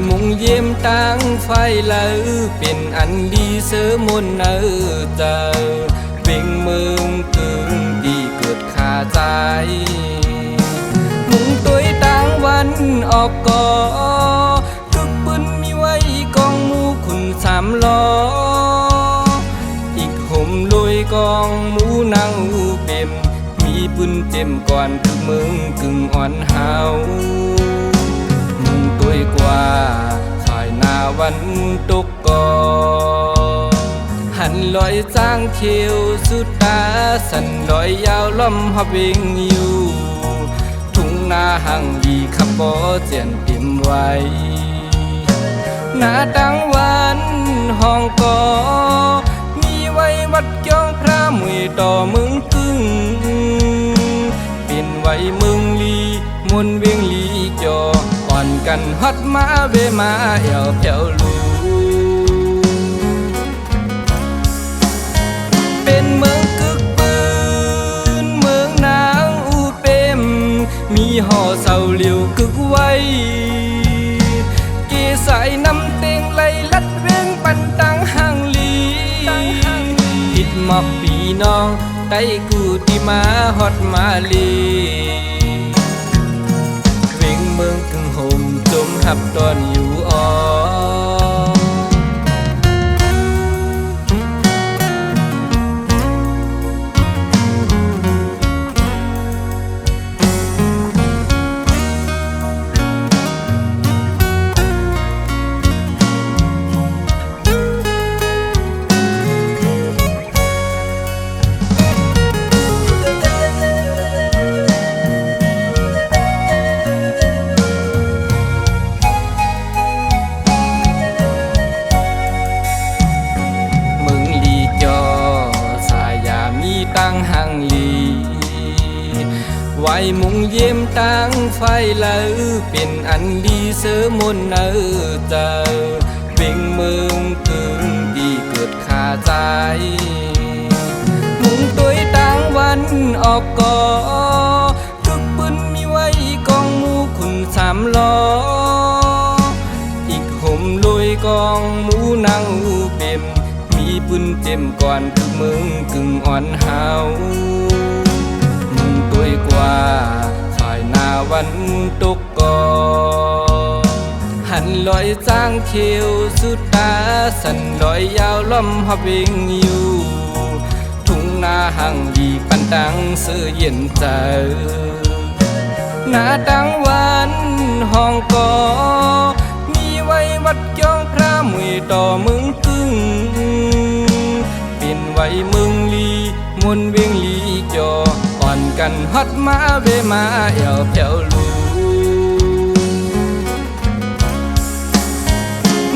มุงเยี่ยมตั้งไฟเลอเป็นอันดีเสริมมนเนอเจอเบ่งเมืองกึ่งดีเกิดขาใจมุงตัวตั้งวันออกก่อทุกปืนมีไว้กองมูขุนสามล้ออีกห่มลุยกองมูนางอูเป็มมีปืนเต็มก่อนทุกเมืองกึ่งอ่อนหาวมุงตัวกว่าฝ่ายหน้าวันตกก่อหันลอยจางเขียวสุดตาสันลอยยาวล้อมหับเวงอยู่ทุ่งนาห่างดีขับบ่เจียนเต็มไว้หน้าตั้งวันห้องก่อมีไว้วัดจ้องพระมวยต่อมึงกึ่งเป็นไว้มึงลีมนเวียงลีจอก่อนกันฮอดมาเวมาเอวเพียวลูเป็นเมืองกึกปืนเมืองนางอูเป็มมีห่อเสาเหลียวกึกไว้เกสายนำเต็งไล่ลัดเวียงปันตังห่างลีติดหมอกปีน้องไต้กูที่มาฮอดมาลีเวียงเมืองกึ่งห่มจมหับตอนอยู่อ่อตั้งห่างลีไว้มุงเยี่ยมตั้งไฟเลอเป็นอันดีเสริมมนเนอเจอเบ่งเมืองกึ่งดีเกิดขาใจมุงตัวตั้งวันออกก่อทุกปืนมีไว้กองมูขุนสามล้ออีกห่มลุยกองมูนางอูเป็มมีปืนเต็มก่อนทุกเมืองกึ่งอ่อนหาวมุงตัวกว่าฝ่ายหน้าวันตกก่อหันลอยจางเขียวสุดตาสันลอยยาวล้อมหับเวงอยู่ทุ่งนาห่างดีปันตังเสื้อเย็นใจหน้าตั้งวันห้องก่อมีไว้วัดจ้องพระมวยต่อมึงกึ่งเป็นไว้มึงลีมนเวียงลีจออ่อนกันฮอดมาเวมาเอวเพียวลู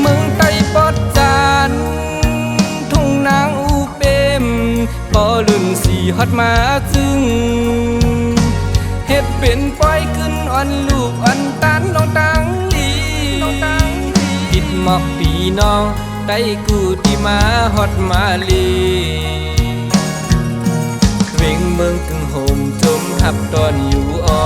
เมืองไต้ปอดจานทุ่งนางอูเป็มปอลุ่นสีฮอดมาจึงเฮ็ดเป็นปล่อยขึ้นอ่อนลูกอ่อนตานน้องตังลีติดหมอกปีน้องไต้กูที่มาฮอดมาลีเวียงเมืองกึ่งห่มจมหับตอนอยู่อ่อ